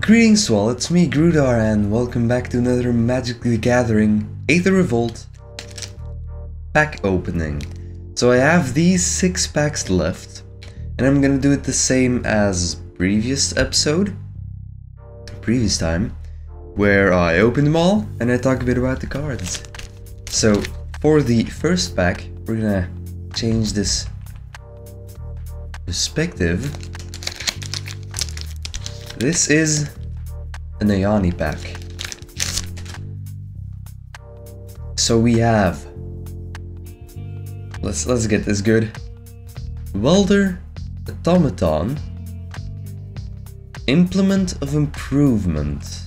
Greetings to all, it's me Grudar and welcome back to another Magic the Gathering Aether Revolt pack opening. So I have these 6 packs left and I'm gonna do it the same as previous time, where I open them all and I talk a bit about the cards. So for the first pack we're gonna change this perspective. This is an Ayani pack. So we have, let's get this good. Welder, Automaton, Implement of Improvement,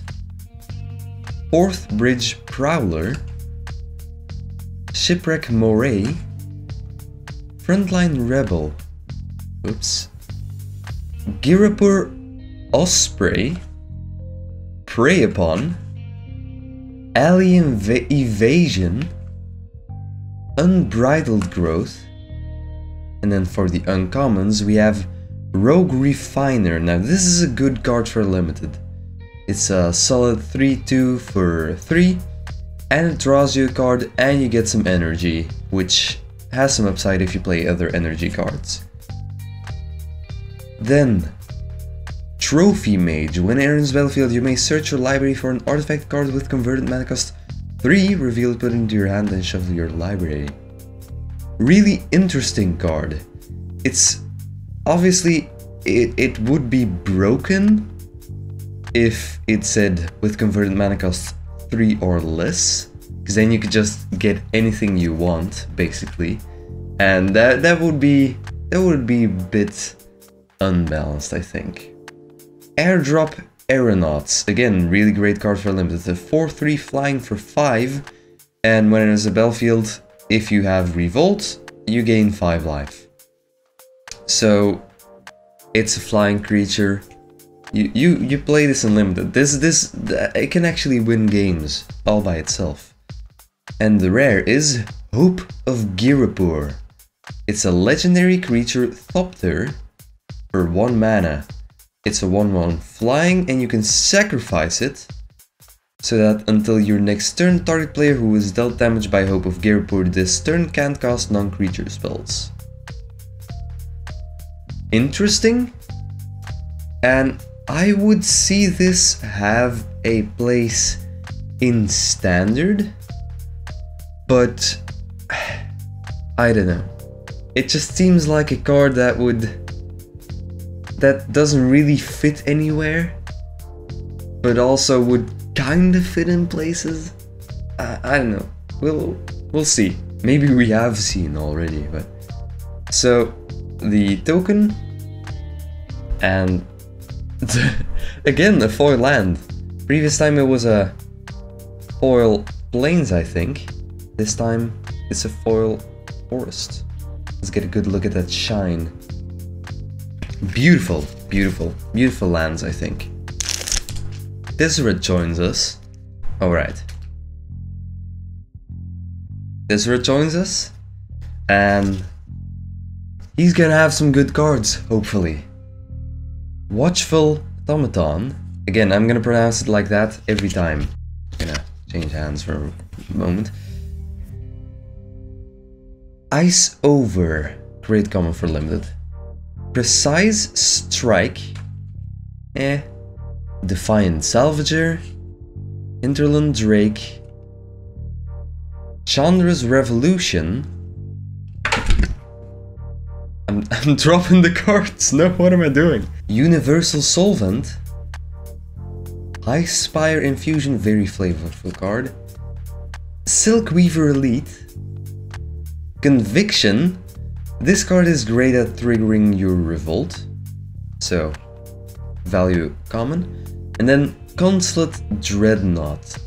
4th Bridge Brawler, Shipwreck Moray, Frontline Rebel, Ghirapur Osprey, Prey Upon, Alien Evasion, Unbridled Growth, and then for the uncommons we have Rogue Refiner. Now this is a good card for limited. It's a solid 3/2 for 3 and it draws you a card and you get some energy, which has some upside if you play other energy cards. Then Trophy Mage. When entering the battlefield, you may search your library for an artifact card with converted mana cost 3, reveal it, put it into your hand, and shuffle your library. Really interesting card. It's obviously it would be broken if it said with converted mana cost 3 or less, because then you could just get anything you want basically, and that would be a bit unbalanced, I think. Airdrop Aeronauts, again really great card for limited. A 4/3 flying for 5, and when it is a battlefield, if you have Revolt, you gain 5 life. So it's a flying creature. You play this in limited. It can actually win games all by itself. And the rare is Hope of Ghirapur. It's a legendary creature thopter for 1 mana. It's a 1/1 flying and you can sacrifice it so that until your next turn, target player who is dealt damage by Hope of Ghirapur this turn can't cast non-creature spells. Interesting, and I would see this have a place in standard, but I don't know. It just seems like a card that doesn't really fit anywhere, but also would kind of fit in places. I don't know. We'll see. Maybe we have seen already, but so the token and again a foil land. Previous time it was a foil plains, I think. This time it's a foil forest. Let's get a good look at that shine. Beautiful, beautiful, beautiful lands, I think. Tezzeret joins us. Alright. Tezzeret joins us. And he's gonna have some good cards, hopefully. Watchful Automaton. Again, I'm gonna pronounce it like that every time. I'm gonna change hands for a moment. Ice Over. Great common for limited. Precise Strike, Defiant Salvager, Hinterland Drake, Chandra's Revolution. I'm dropping the cards. No, what am I doing? Universal Solvent, High Spire Infusion, very flavorful card. Silk Weaver Elite, Conviction. This card is great at triggering your Revolt, so value common. And then Consulate Dreadnought,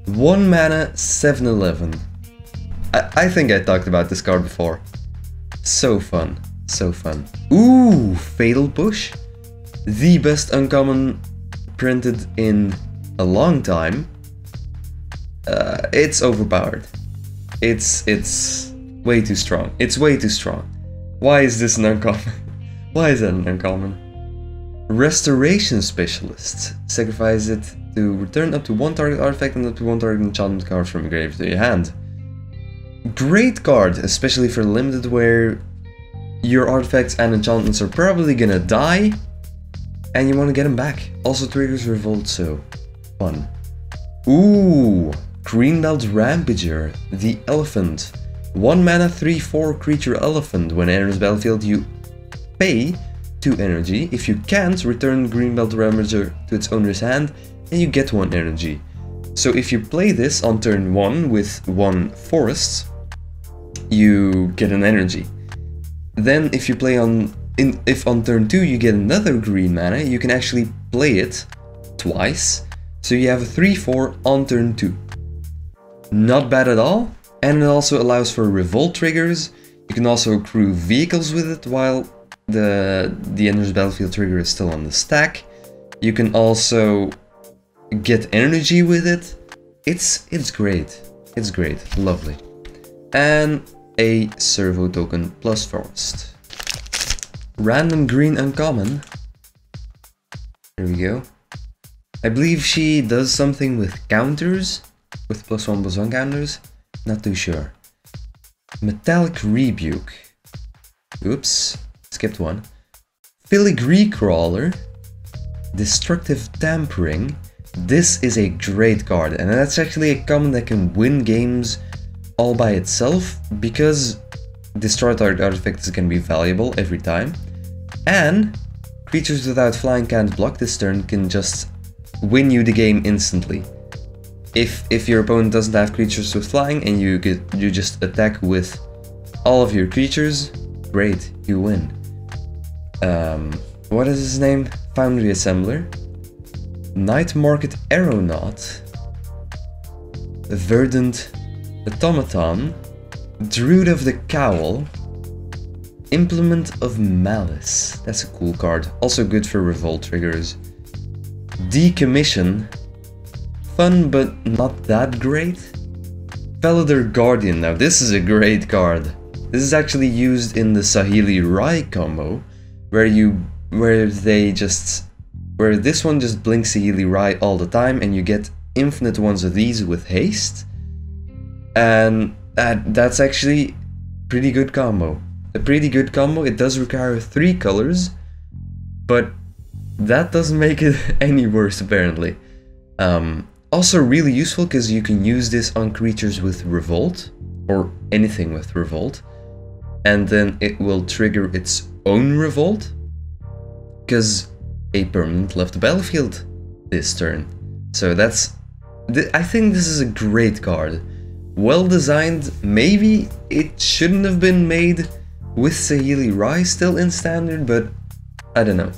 1 mana, 7/11. I think I talked about this card before. So fun, so fun. Ooh, Fatal Push, the best uncommon printed in a long time. It's overpowered. It's way too strong. It's way too strong. Why is this an uncommon? Why is that an uncommon? Restoration Specialist. Sacrifice it to return up to one target artifact and up to one target enchantment card from your grave to your hand. Great card, especially for limited where your artifacts and enchantments are probably gonna die and you want to get them back. Also triggers revolt, so fun. Ooh, Greenbelt Rampager, the elephant. 1 mana 3/4 creature elephant. When enters battlefield you pay 2 energy. If you can't, return Greenbelt Rampager to its owner's hand and you get 1 energy. So if you play this on turn 1 with 1 forest, you get an energy. Then if you play if on turn 2 you get another green mana, you can actually play it twice. So you have a 3/4 on turn 2. Not bad at all. And it also allows for revolt triggers. You can also accrue vehicles with it while the enters battlefield trigger is still on the stack. You can also get energy with it. It's great. It's great. Lovely. And a servo token plus forest. Random green uncommon. There we go. I believe she does something with counters, with +1/+1 counters. Not too sure. Metallic Rebuke. Oops, skipped one. Filigree Crawler. Destructive Tampering. This is a great card, and that's actually a common that can win games all by itself, because destroy target artifact is going to be valuable every time. And creatures without flying can't block this turn can just win you the game instantly. If your opponent doesn't have creatures with flying and you just attack with all of your creatures, great, you win. What is his name? Foundry Assembler. Night Market Aeronaut. Verdant Automaton. Druid of the Cowl. Implement of Malice. That's a cool card. Also good for revolt triggers. Decommission. Fun, but not that great. Felidar Guardian. Now this is a great card. This is actually used in the Saheeli Rai combo, where this one just blinks Saheeli Rai all the time and you get infinite ones of these with haste. And that's actually pretty good combo. A pretty good combo. It does require 3 colors, but that doesn't make it any worse apparently. Also really useful because you can use this on creatures with revolt, or anything with revolt, and then it will trigger its own revolt, because a permanent left the battlefield this turn. So I think this is a great card. Well designed. Maybe it shouldn't have been made with Saheeli Rai still in standard, but I don't know.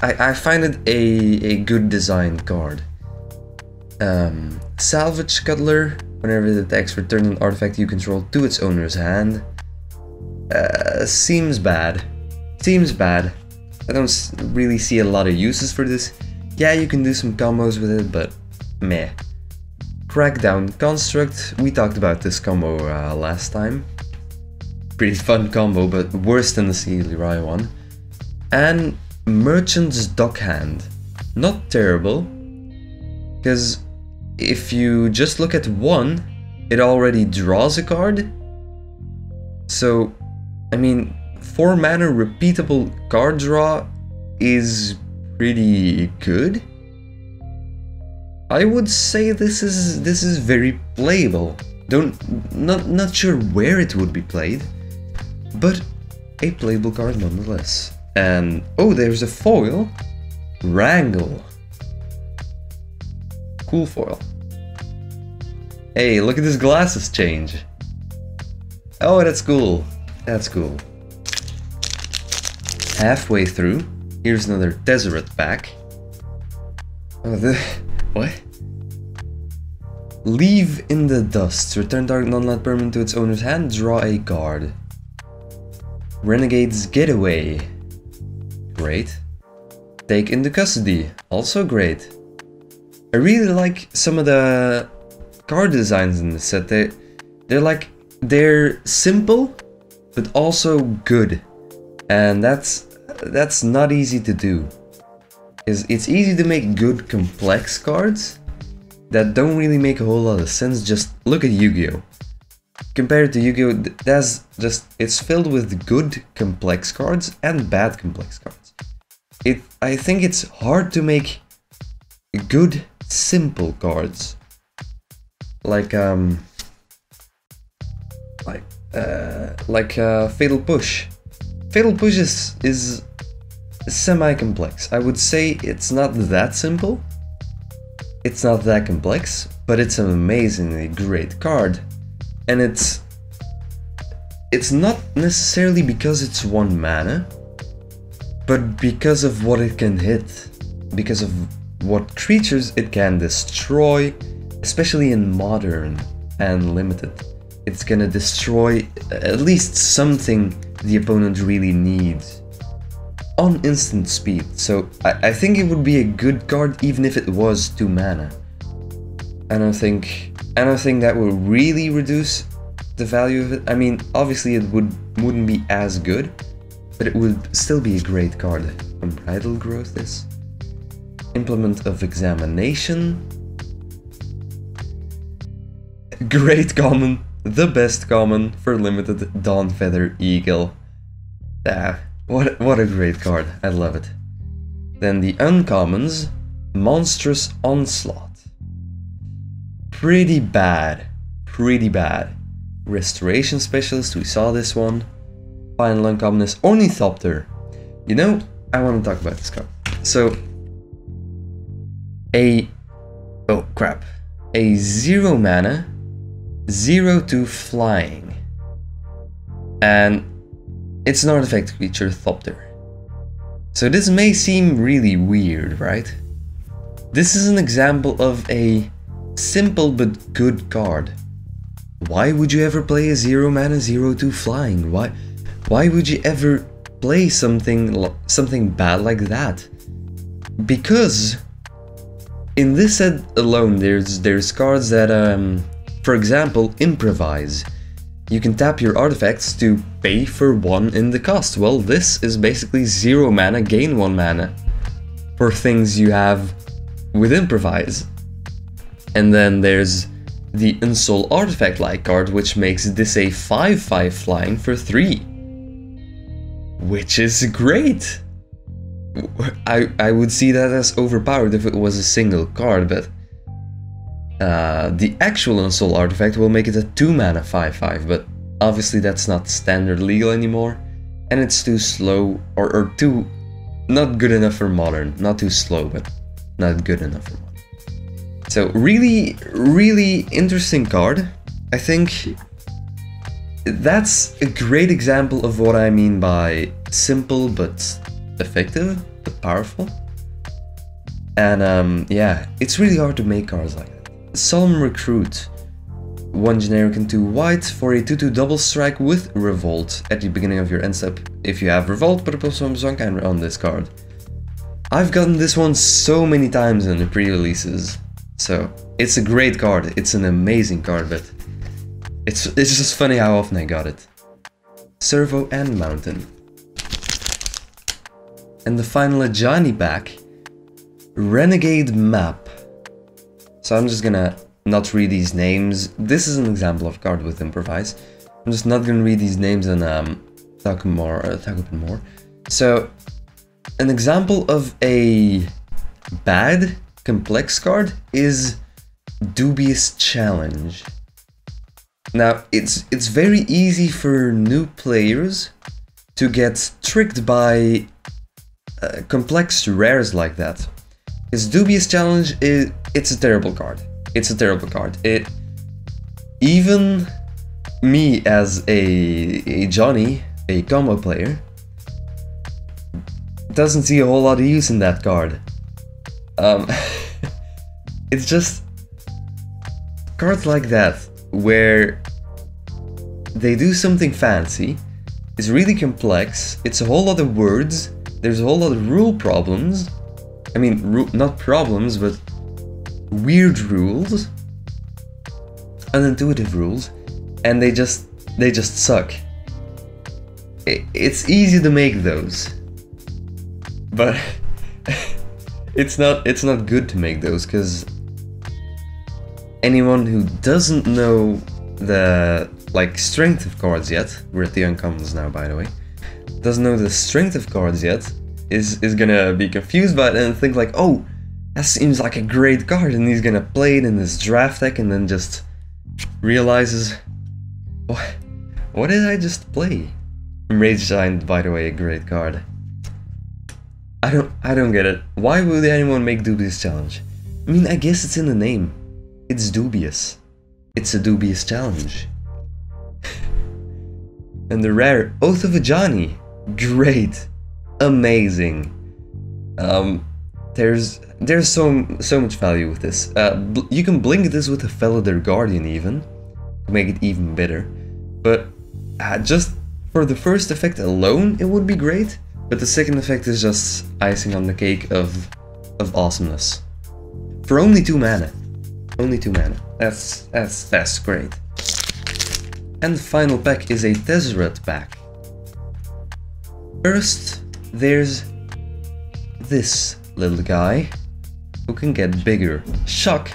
I find it a good designed card. Salvage Cutler. Whenever it attacks, return an artifact you control to its owner's hand. Seems bad. Seems bad. I don't really see a lot of uses for this. Yeah, you can do some combos with it, but meh. Crackdown Construct. We talked about this combo last time. Pretty fun combo, but worse than the Saheeli Rai one. And Merchant's Dockhand. Not terrible, because if you just look at one, it already draws a card. So, I mean, 4 mana repeatable card draw is pretty good. I would say this is very playable. Not sure where it would be played, but a playable card nonetheless. And oh, there's a foil. Wrangle. Cool foil. Hey, look at this glasses change. Oh, that's cool. That's cool. Halfway through, here's another Tezzeret pack. Oh, what? Leave in the Dust. Return target non-land permanent to its owner's hand. Draw a card. Renegade's Getaway. Great. Take into Custody. Also great. I really like some of the card designs in this set. They're simple, but also good. And that's not easy to do. is it's easy to make good complex cards that don't really make a whole lot of sense. Just look at Yu-Gi-Oh! Compared to Yu-Gi-Oh! It's filled with good complex cards and bad complex cards. I think it's hard to make good simple cards. Like Fatal Push. Fatal Push is semi-complex. I would say it's not that simple. It's not that complex, but it's an amazingly great card. And it's not necessarily because it's 1 mana, but because of what it can hit. Because of what creatures it can destroy, especially in Modern and Limited. It's gonna destroy at least something the opponent really needs on instant speed. So I think it would be a good card even if it was 2 mana. I don't think that will really reduce the value of it. I mean, obviously it wouldn't be as good, but it would still be a great card. Unbridled Growth is Implement of Examination. Great common, the best common for Limited, Dawnfeather Eagle. Ah, what a great card, I love it. Then the uncommons, Monstrous Onslaught. Pretty bad. Restoration Specialist, we saw this one. Final uncommon is Ornithopter. You know, I want to talk about this card. So, a 0 mana, 0/2 flying. And it's an artifact creature, Thopter. So this may seem really weird, right? This is an example of a simple but good card. Why would you ever play a 0 mana, 0/2 flying? Why would you ever play something bad like that? Because in this set alone, there's cards that, for example, improvise. You can tap your artifacts to pay for 1 in the cost. Well, this is basically 0 mana, gain 1 mana for things you have with improvise. And then there's the Unsoul Artifact-like card, which makes this a 5/5 flying for 3. Which is great! I would see that as overpowered if it was a single card, but the actual Unsoul Artifact will make it a 2 mana 5/5, but obviously that's not standard legal anymore, and it's too slow, or too not good enough for Modern. Not too slow, but not good enough for Modern. So really interesting card. I think that's a great example of what I mean by simple but effective, but powerful. And yeah, it's really hard to make cards like that. Solemn Recruit. 1 generic and 2 white for a 2/2 double strike with Revolt at the beginning of your end step. If you have Revolt, put a +1 counter on this card. I've gotten this one so many times in the pre-releases. So, it's a great card, it's an amazing card, but it's just funny how often I got it. Servo and Mountain. And the final Ajani pack, Renegade Map. So I'm just gonna not read these names. This is an example of card with improvise. I'm just not gonna read these names and talk about more. So, an example of a bad complex card is Dubious Challenge. Now, it's very easy for new players to get tricked by complex rares like that. Because Dubious Challenge it's a terrible card. It's a terrible card. Even me as a Johnny, a combo player, doesn't see a whole lot of use in that card. It's just cards like that where they do something fancy, it's really complex, it's a whole lot of words, there's a whole lot of rule problems. I mean, not problems, but weird rules, unintuitive rules, and they just suck. It's easy to make those, but it's not good to make those, because anyone who doesn't know the like strength of cards yet, we're at the uncommons now by the way, doesn't know the strength of cards yet, is gonna be confused by it and think like, oh, that seems like a great card, and he's gonna play it in his draft deck and then just realizes, what did I just play? Rage Giant, by the way, a great card. I don't get it. Why would anyone make dubious challenge? I mean, I guess it's in the name. It's dubious. It's a dubious challenge. And the rare Oath of Ajani. Great. Amazing. There's so much value with this. You can blink this with a Felidar Guardian even, to make it even better. But just for the first effect alone, it would be great. But the second effect is just icing on the cake of awesomeness. For only 2 mana. Only 2 mana. That's great. And the final pack is a Tezzeret pack. First, there's this little guy who can get bigger. Shock!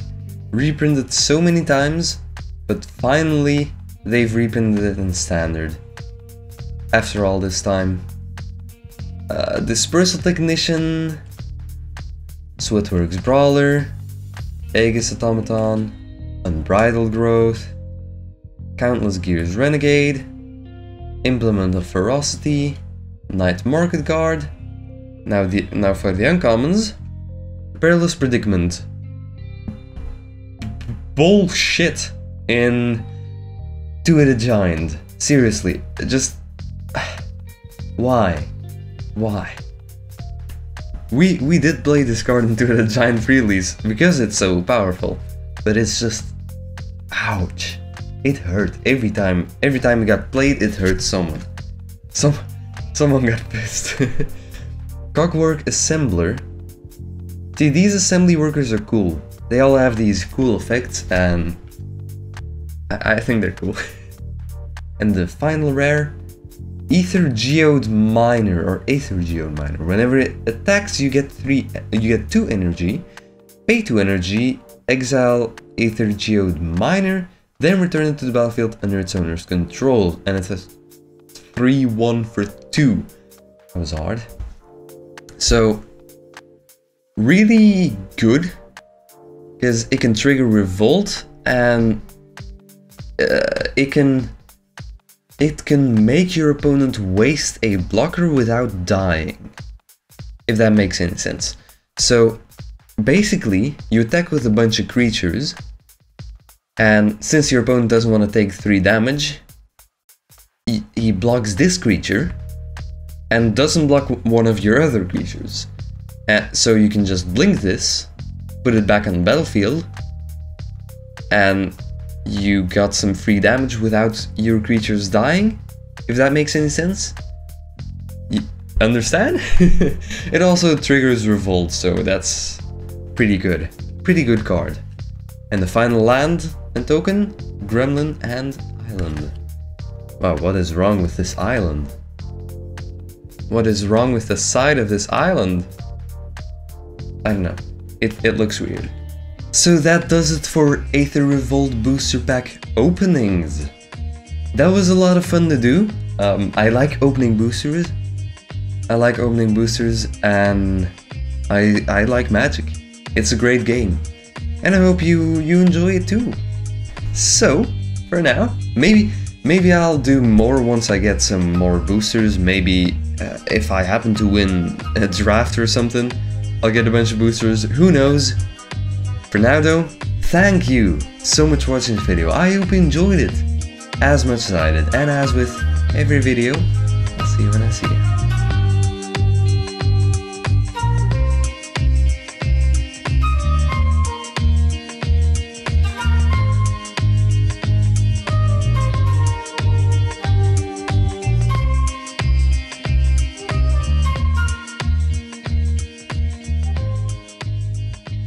Reprinted so many times, but finally they've reprinted it in standard. After all this time. Dispersal Technician, Sweatworks Brawler, Aegis Automaton, Unbridled Growth, Countless Gears Renegade, Implement of Ferocity, Night Market Guard. Now for the uncommons, Perilous Predicament. Bullshit in Two-Headed Giant. Seriously, just why? Why? We did play this card into the Giant pre-release because it's so powerful, but it's just, ouch. It hurt every time it got played. It hurt someone. Someone got pissed. Clockwork Assembler. See, these assembly workers are cool. They all have these cool effects, and I think they're cool. And the final rare, Aether Geode Miner or Aether Geode Miner. Whenever it attacks, you get 2 energy. Pay 2 energy, exile Aether Geode Miner, then return it to the battlefield under its owner's control. And it says 3-1 for 2. That was hard. So really good, because it can trigger Revolt, and it can make your opponent waste a blocker without dying, if that makes any sense. So basically, you attack with a bunch of creatures, and since your opponent doesn't want to take 3 damage, he blocks this creature, and doesn't block one of your other creatures. So you can just blink this, put it back on the battlefield, and you got some free damage without your creatures dying, if that makes any sense. You understand? It also triggers Revolt, so that's pretty good. Pretty good card. And the final land and token, Gremlin and Island. Wow, what is wrong with this island? What is wrong with the side of this island? I don't know. It looks weird. So that does it for Aether Revolt booster pack openings. That was a lot of fun to do. I like opening boosters. And I like Magic. It's a great game. And I hope you enjoy it too. So, for now, maybe I'll do more once I get some more boosters. Maybe if I happen to win a draft or something, I'll get a bunch of boosters. Who knows? For now though, thank you so much for watching this video. I hope you enjoyed it as much as I did. And as with every video, I'll see you when I see you.